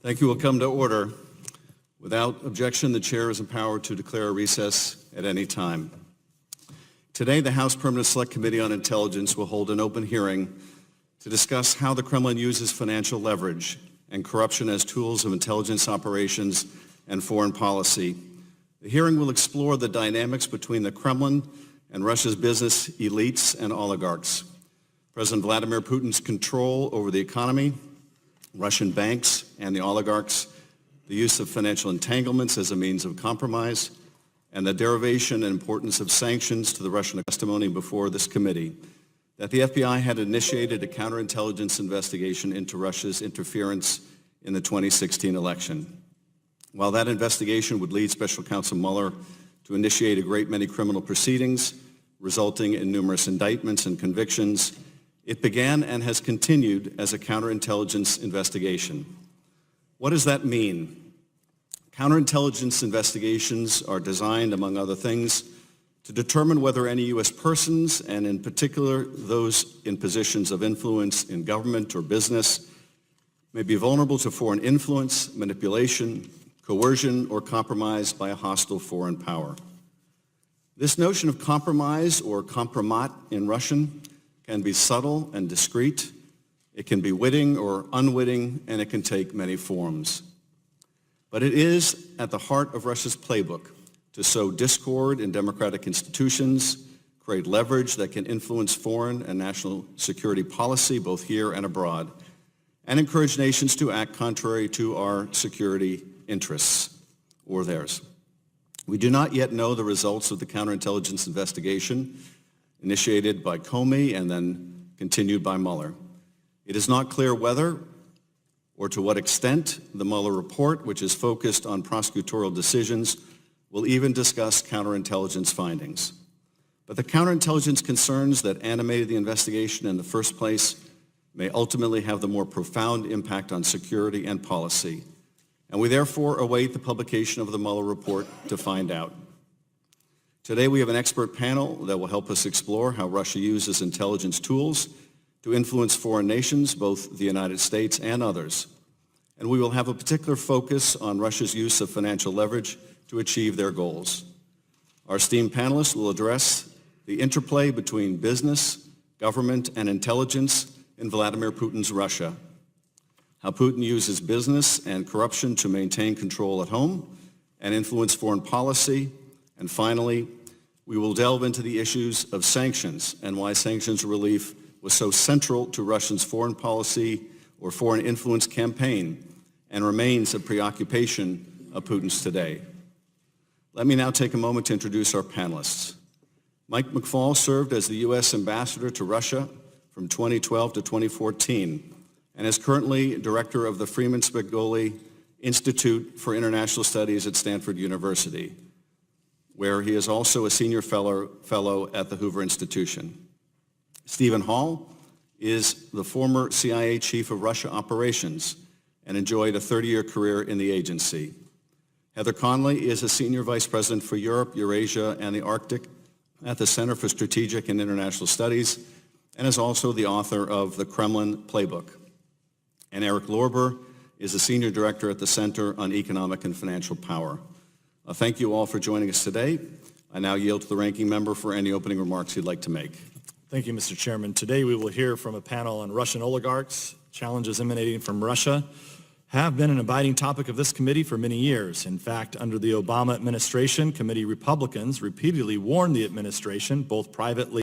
Thank you. Will come to order. Without objection, the chair is empowered to declare a recess at any time. Today, the House Permanent Select Committee on Intelligence will hold an open hearing to discuss how the Kremlin uses financial leverage and corruption as tools of intelligence operations and foreign policy. The hearing will explore the dynamics between the Kremlin and Russia's business elites and oligarchs. President Vladimir Putin's control over the economy, Russian banks and the oligarchs, the use of financial entanglements as a means of compromise, and the derivation and importance of sanctions to the Russian testimony before this committee that the FBI had initiated a counterintelligence investigation into Russia's interference in the 2016 election. While that investigation would lead Special Counsel Mueller to initiate a great many criminal proceedings, resulting in numerous indictments and convictions, it began and has continued as a counterintelligence investigation. What does that mean? Counterintelligence investigations are designed, among other things, to determine whether any U.S. persons, and in particular those in positions of influence in government or business, may be vulnerable to foreign influence, manipulation, coercion, or compromise by a hostile foreign power. This notion of compromise, or kompromat in Russian, can be subtle and discreet. It can be witting or unwitting, and it can take many forms. But it is at the heart of Russia's playbook to sow discord in democratic institutions, create leverage that can influence foreign and national security policy both here and abroad, and encourage nations to act contrary to our security interests or theirs. We do not yet know the results of the counterintelligence investigation initiated by Comey and then continued by Mueller. It is not clear whether or to what extent the Mueller report, which is focused on prosecutorial decisions, will even discuss counterintelligence findings. But the counterintelligence concerns that animated the investigation in the first place may ultimately have the more profound impact on security and policy, and we therefore await the publication of the Mueller report to find out. Today we have an expert panel that will help us explore how Russia uses intelligence tools to influence foreign nations, both the United States and others. And we will have a particular focus on Russia's use of financial leverage to achieve their goals. Our esteemed panelists will address the interplay between business, government, and intelligence in Vladimir Putin's Russia, how Putin uses business and corruption to maintain control at home and influence foreign policy, and finally, we will delve into the issues of sanctions and why sanctions relief was so central to Russia's foreign policy or foreign influence campaign and remains a preoccupation of Putin's today. Let me now take a moment to introduce our panelists. Mike McFaul served as the U.S. ambassador to Russia from 2012 to 2014 and is currently director of the Freeman Spigoli Institute for International Studies at Stanford University, where he is also a senior fellow at the Hoover Institution. Stephen Hall is the former CIA chief of Russia operations and enjoyed a 30-year career in the agency. Heather Conley is a senior vice president for Europe, Eurasia, and the Arctic at the Center for Strategic and International Studies and is also the author of The Kremlin Playbook. And Eric Lorber is a senior director at the Center on Economic and Financial Power. Thank you all for joining us today. I now yield to the ranking member for any opening remarks he'd like to make. Thank you, Mr. Chairman. Today we will hear from a panel on Russian oligarchs. Challenges emanating from Russia have been an abiding topic of this committee for many years. In fact, under the Obama administration, committee Republicans repeatedly warned the administration, both privately